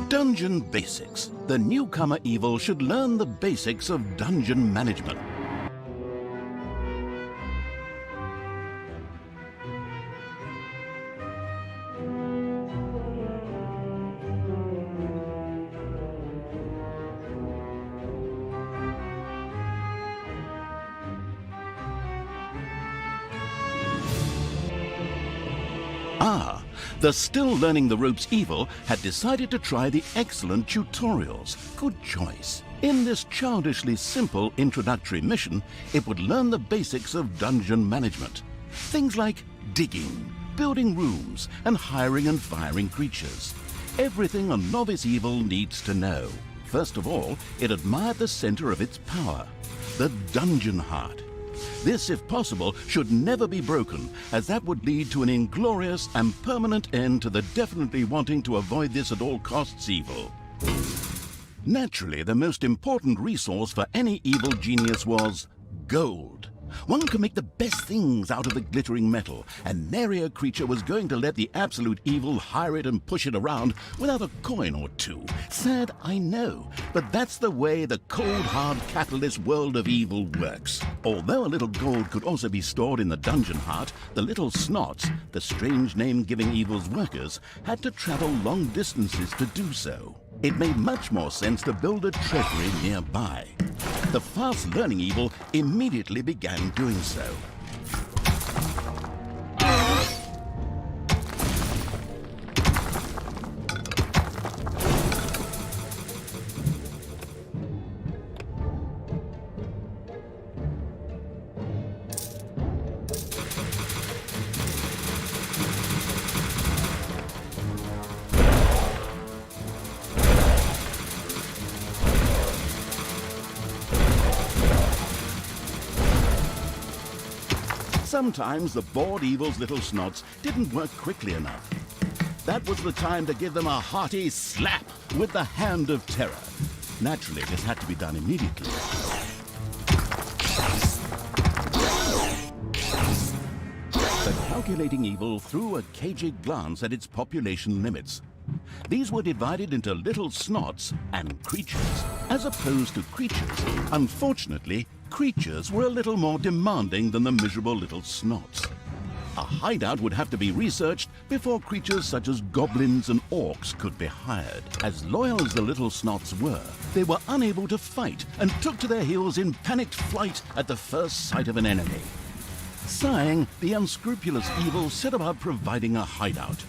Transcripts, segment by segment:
Dungeon Basics. The newcomer evil should learn the basics of dungeon management. The still learning the ropes evil had decided to try the excellent tutorials. Good choice. In this childishly simple introductory mission, it would learn the basics of dungeon management. Things like digging, building rooms, and hiring and firing creatures. Everything a novice evil needs to know. First of all, it admired the center of its power, the dungeon heart. This, if possible, should never be broken, as that would lead to an inglorious and permanent end to the definitely wanting to avoid this at all costs evil. Naturally, the most important resource for any evil genius was gold. One could make the best things out of the glittering metal, and nary a creature was going to let the absolute evil hire it and push it around without a coin or two. Sad, I know, but that's the way the cold, hard capitalist world of evil works. Although a little gold could also be stored in the dungeon heart, the little snots, the strange name giving evil's workers, had to travel long distances to do so. It made much more sense to build a treasury nearby. The fast-learning evil immediately began doing so. Sometimes the bored evil's little snots didn't work quickly enough. That was the time to give them a hearty slap with the hand of terror. Naturally, this had to be done immediately. The calculating evil threw a cagey glance at its population limits. These were divided into little snots and creatures. As opposed to creatures, unfortunately, creatures were a little more demanding than the miserable little snots. A hideout would have to be researched before creatures such as goblins and orcs could be hired. As loyal as the little snots were, they were unable to fight and took to their heels in panicked flight at the first sight of an enemy. Sighing, the unscrupulous evil set about providing a hideout.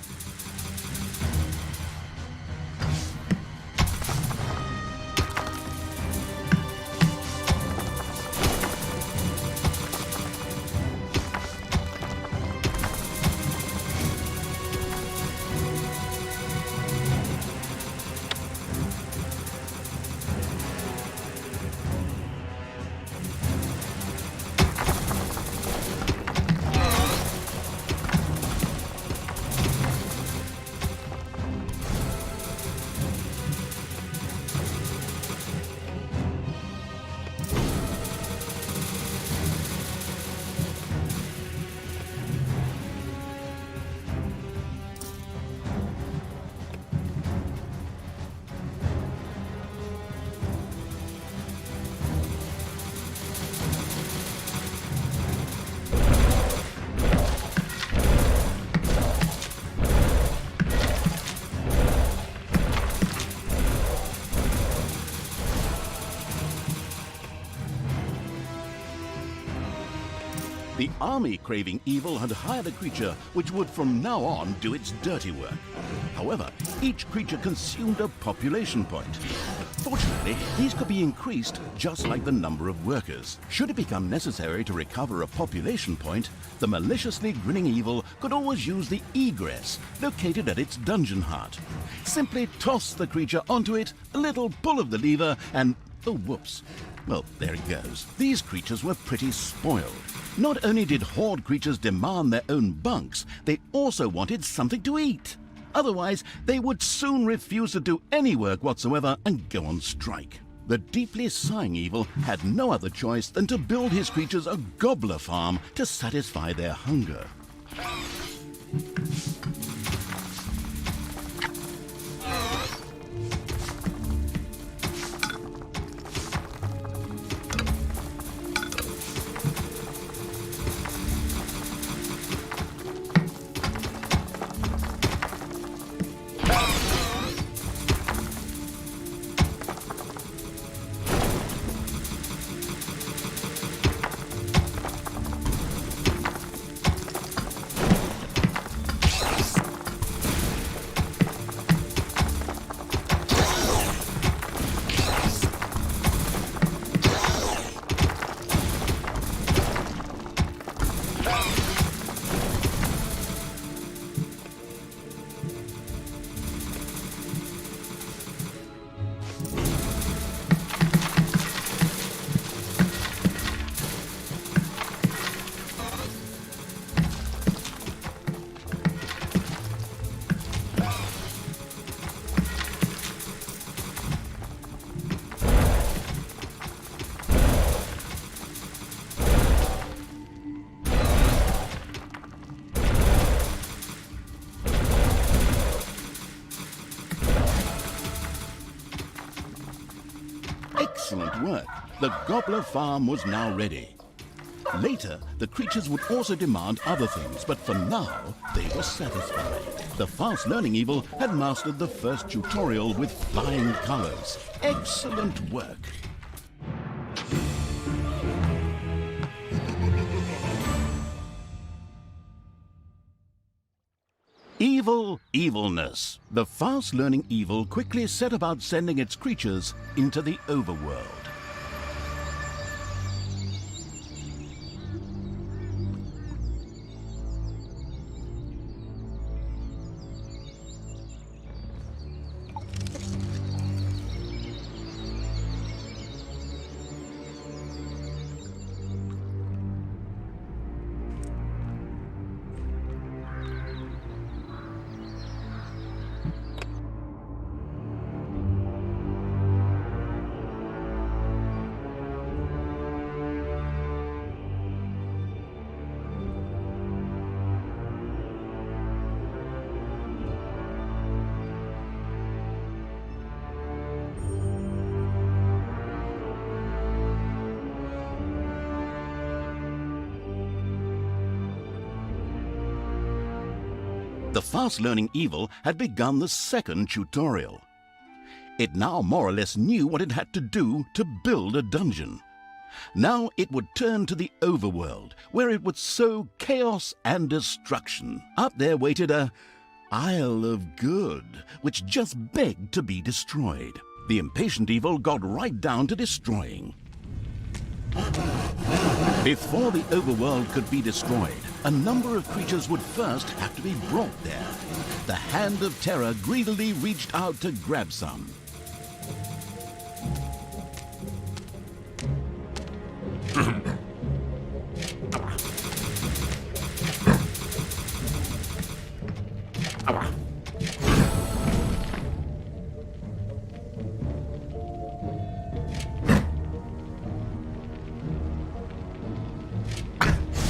The army-craving evil had hired a creature which would from now on do its dirty work. However, each creature consumed a population point. Fortunately, these could be increased just like the number of workers. Should it become necessary to recover a population point, the maliciously grinning evil could always use the egress located at its dungeon heart. Simply toss the creature onto it, a little pull of the lever, and oh, whoops. Well, there it goes. These creatures were pretty spoiled. Not only did horde creatures demand their own bunks, they also wanted something to eat. Otherwise, they would soon refuse to do any work whatsoever and go on strike. The deeply sighing evil had no other choice than to build his creatures a gobbler farm to satisfy their hunger. work. The Gobbler farm was now ready. Later, the creatures would also demand other things, but for now, they were satisfied. The fast-learning evil had mastered the first tutorial with flying colors. Excellent work. Evil evilness. The fast-learning evil quickly set about sending its creatures into the overworld. The fast-learning evil had begun the second tutorial. It now more or less knew what it had to do to build a dungeon. Now it would turn to the overworld, where it would sow chaos and destruction. Up there waited a Isle of Good, which just begged to be destroyed. The impatient evil got right down to destroying. Before the overworld could be destroyed, a number of creatures would first have to be brought there. The Hand of Terror greedily reached out to grab some.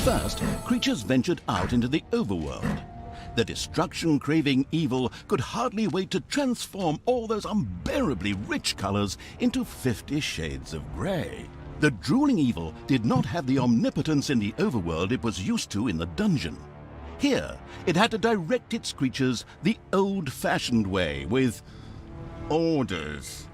First, creatures ventured out into the overworld. The destruction-craving evil could hardly wait to transform all those unbearably rich colors into 50 shades of gray. The drooling evil did not have the omnipotence in the overworld it was used to in the dungeon. Here, it had to direct its creatures the old-fashioned way, with orders.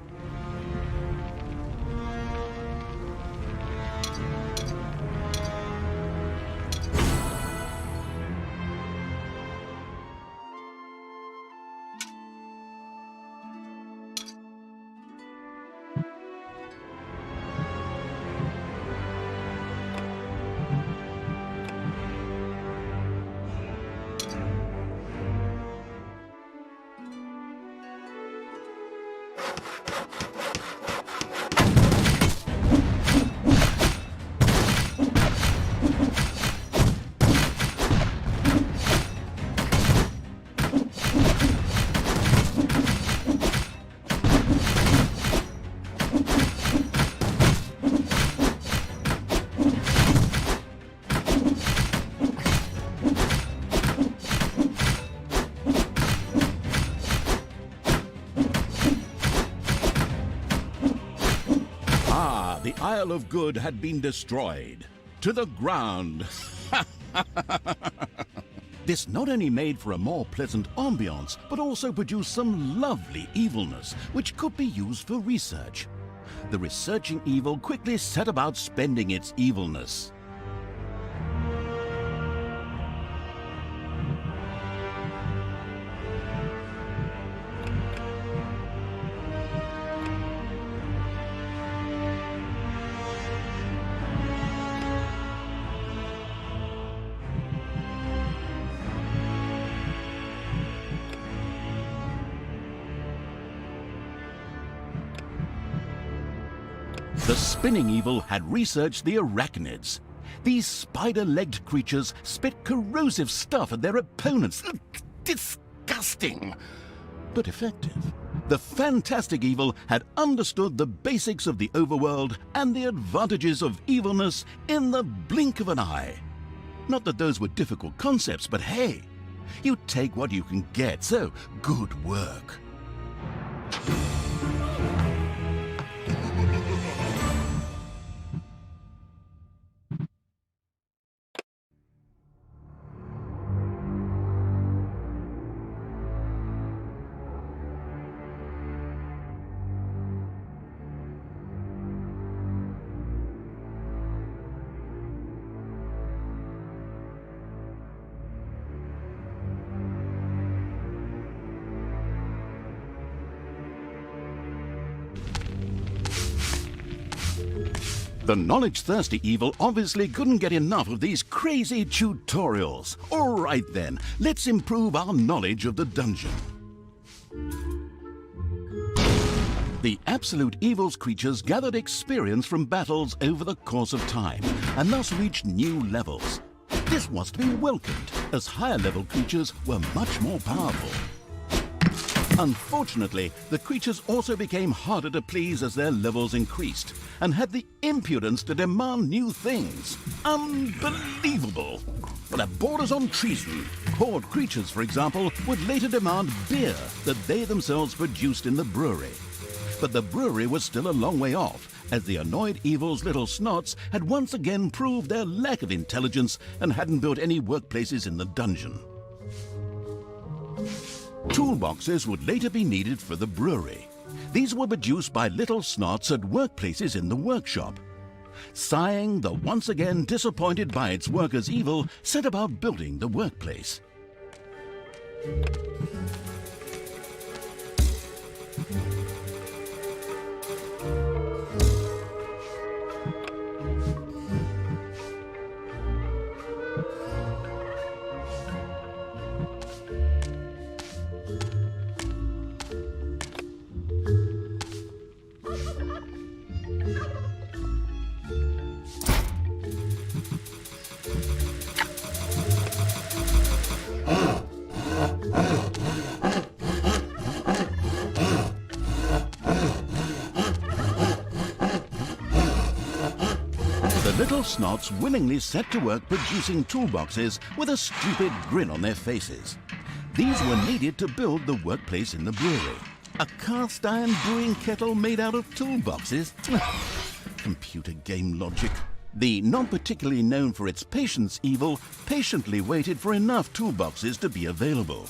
The Isle of Good had been destroyed. To the ground. This not only made for a more pleasant ambiance, but also produced some lovely evilness, which could be used for research. The researching evil quickly set about spending its evilness. The spinning evil had researched the arachnids. These spider-legged creatures spit corrosive stuff at their opponents. Disgusting, but effective. The fantastic evil had understood the basics of the overworld and the advantages of evilness in the blink of an eye. Not that those were difficult concepts, but hey, you take what you can get, so good work. The knowledge-thirsty evil obviously couldn't get enough of these crazy tutorials. All right then, let's improve our knowledge of the dungeon. The Absolute Evil's creatures gathered experience from battles over the course of time, and thus reached new levels. This was to be welcomed, as higher-level creatures were much more powerful. Unfortunately, the creatures also became harder to please as their levels increased, and had the impudence to demand new things. Unbelievable! But that borders on treason. Horde creatures, for example, would later demand beer that they themselves produced in the brewery. But the brewery was still a long way off, as the annoyed evil's little snots had once again proved their lack of intelligence and hadn't built any workplaces in the dungeon. Toolboxes would later be needed for the brewery. These were produced by little snots at workplaces in the workshop. Sighing, the once again disappointed by its workers' evil, set about building the workplace. Little snots willingly set to work producing toolboxes with a stupid grin on their faces. These were needed to build the workplace in the brewery. A cast iron brewing kettle made out of toolboxes? Computer game logic. The not particularly known for its patience evil patiently waited for enough toolboxes to be available.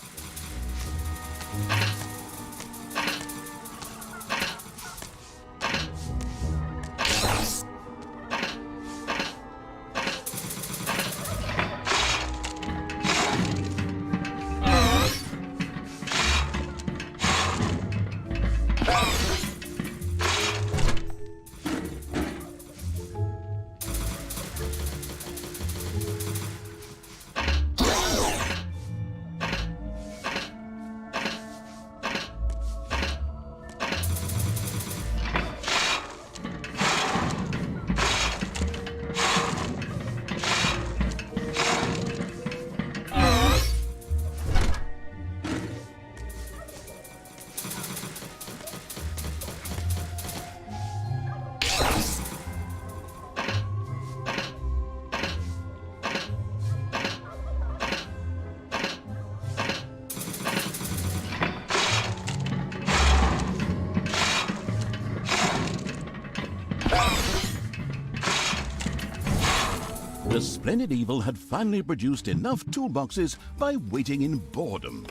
The splendid evil had finally produced enough toolboxes by waiting in boredom.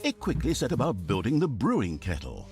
It quickly set about building the brewing kettle.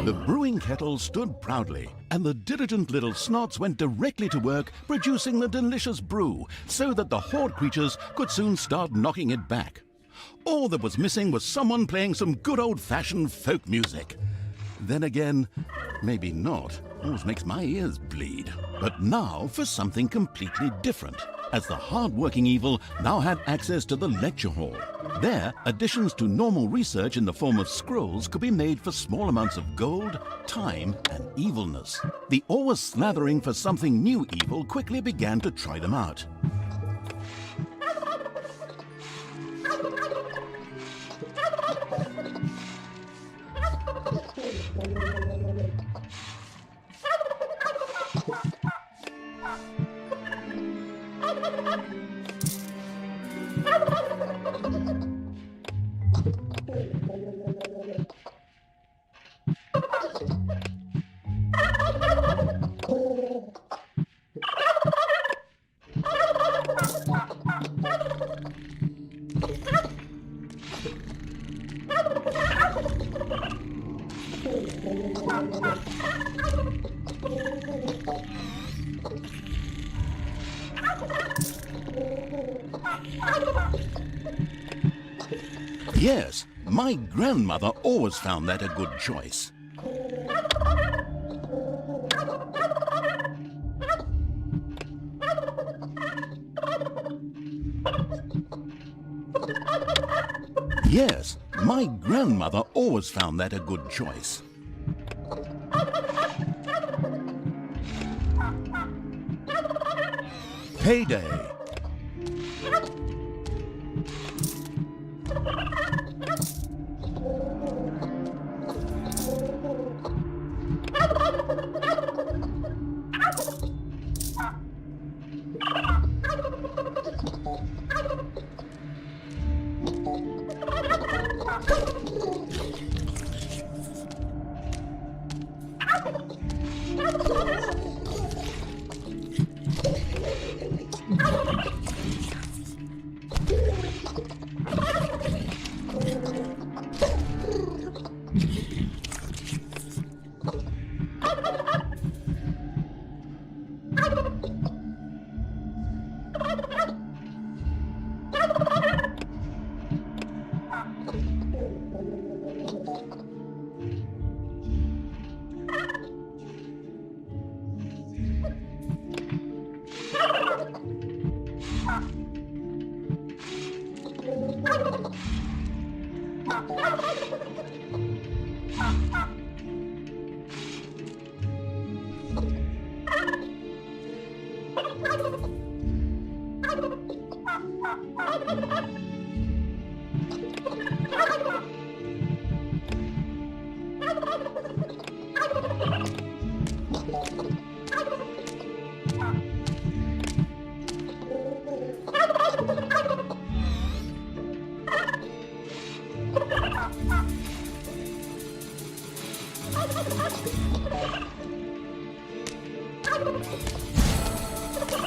The brewing kettle stood proudly, and the diligent little snots went directly to work producing the delicious brew, so that the Horde creatures could soon start knocking it back. All that was missing was someone playing some good old-fashioned folk music. Then again, maybe not. Always makes my ears bleed. But now for something completely different, as the hard-working evil now had access to the lecture hall. There, additions to normal research in the form of scrolls could be made for small amounts of gold, time, and evilness. The always slathering for something new evil quickly began to try them out. Yes, my grandmother always found that a good choice. Yes, my grandmother always found that a good choice. Payday.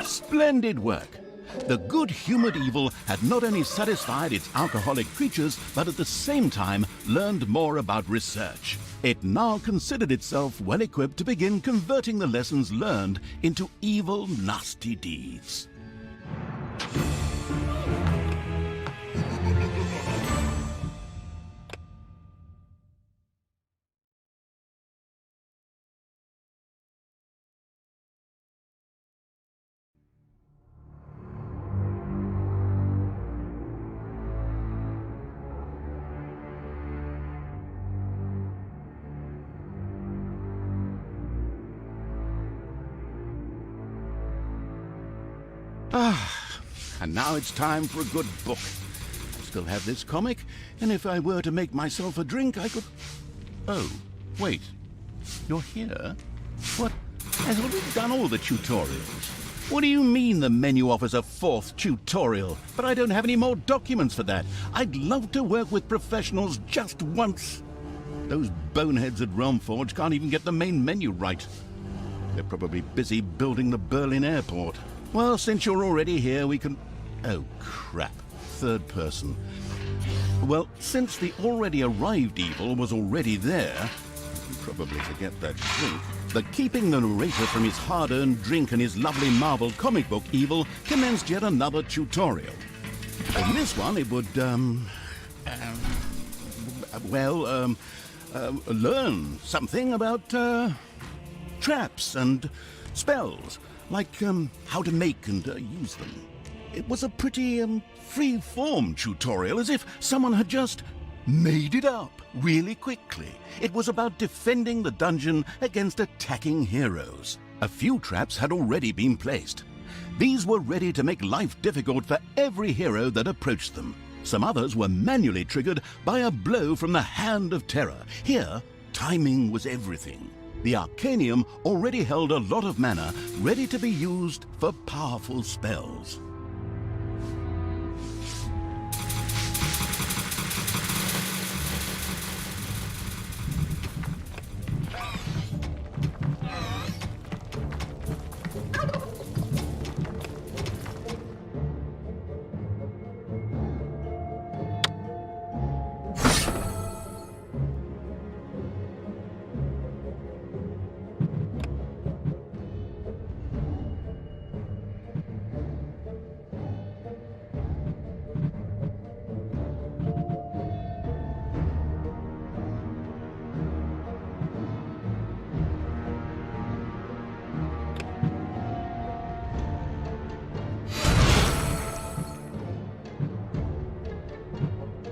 Splendid work! The good-humoured evil had not only satisfied its alcoholic creatures, but at the same time learned more about research. It now considered itself well equipped to begin converting the lessons learned into evil, nasty deeds. And now it's time for a good book. I still have this comic, and if I were to make myself a drink, I could... Oh, wait. You're here? What? I've already done all the tutorials. What do you mean the menu offers a fourth tutorial? But I don't have any more documents for that. I'd love to work with professionals just once. Those boneheads at Realmforge can't even get the main menu right. They're probably busy building the Berlin airport. Well, since you're already here, we can... Oh, crap. Third person. Well, since the already arrived evil was already there, probably forget that drink, the keeping the narrator from his hard-earned drink and his lovely marbled comic book evil commenced yet another tutorial. In this one, it would, learn something about, traps and spells, like, how to make and use them. It was a pretty, free-form tutorial, as if someone had just made it up really quickly. It was about defending the dungeon against attacking heroes. A few traps had already been placed. These were ready to make life difficult for every hero that approached them. Some others were manually triggered by a blow from the Hand of Terror. Here, timing was everything. The Arcanium already held a lot of mana ready to be used for powerful spells.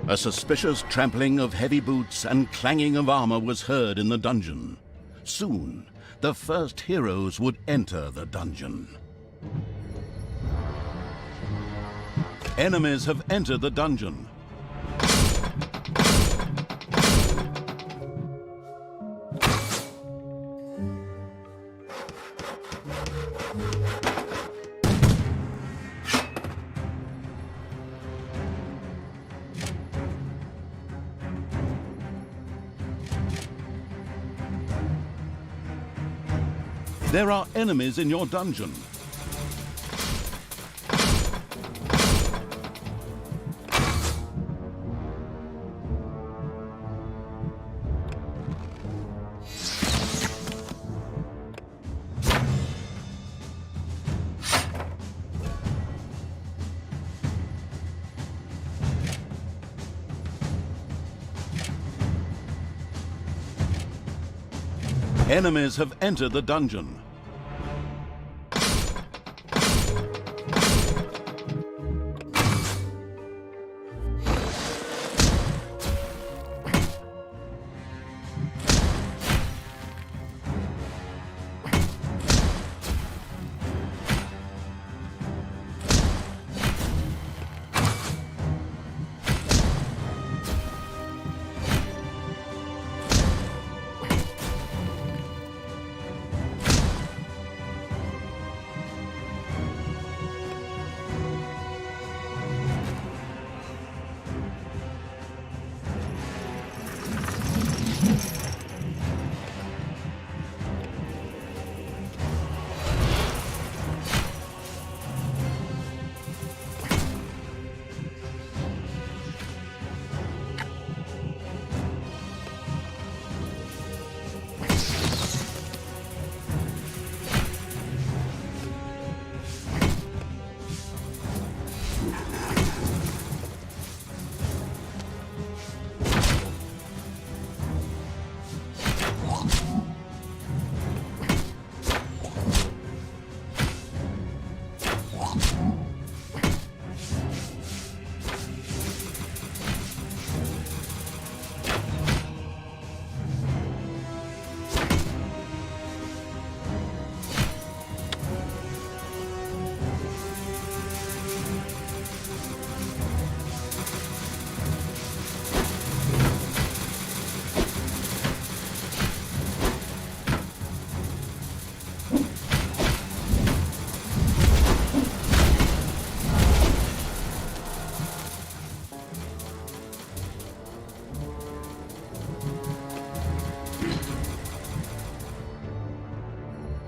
A suspicious trampling of heavy boots and clanging of armor was heard in the dungeon. Soon, the first heroes would enter the dungeon. Enemies have entered the dungeon. There are enemies in your dungeon. Enemies have entered the dungeon.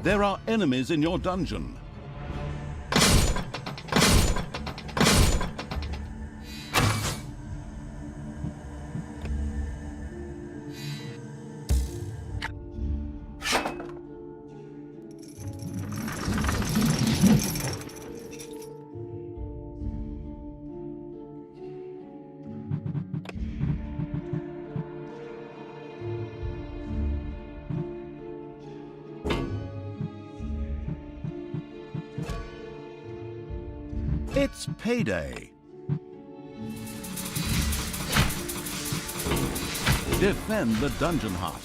There are enemies in your dungeon. It's payday. Defend the dungeon heart.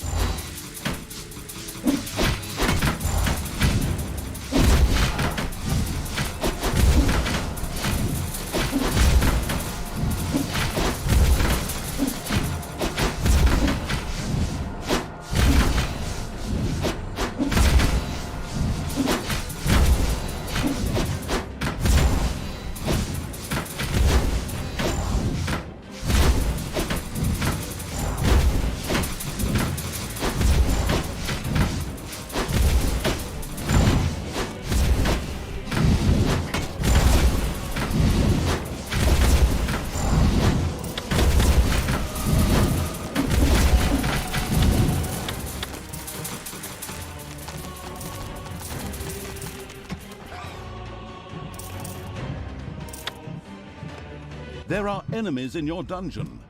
There are enemies in your dungeon.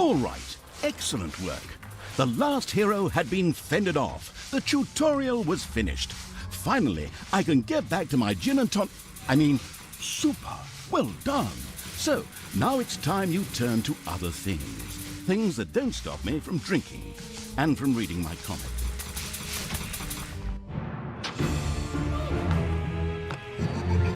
All right, excellent work. The last hero had been fended off. The tutorial was finished. Finally, I can get back to my gin and super. Well done. So, now it's time you turn to other things. Things that don't stop me from drinking and from reading my comics.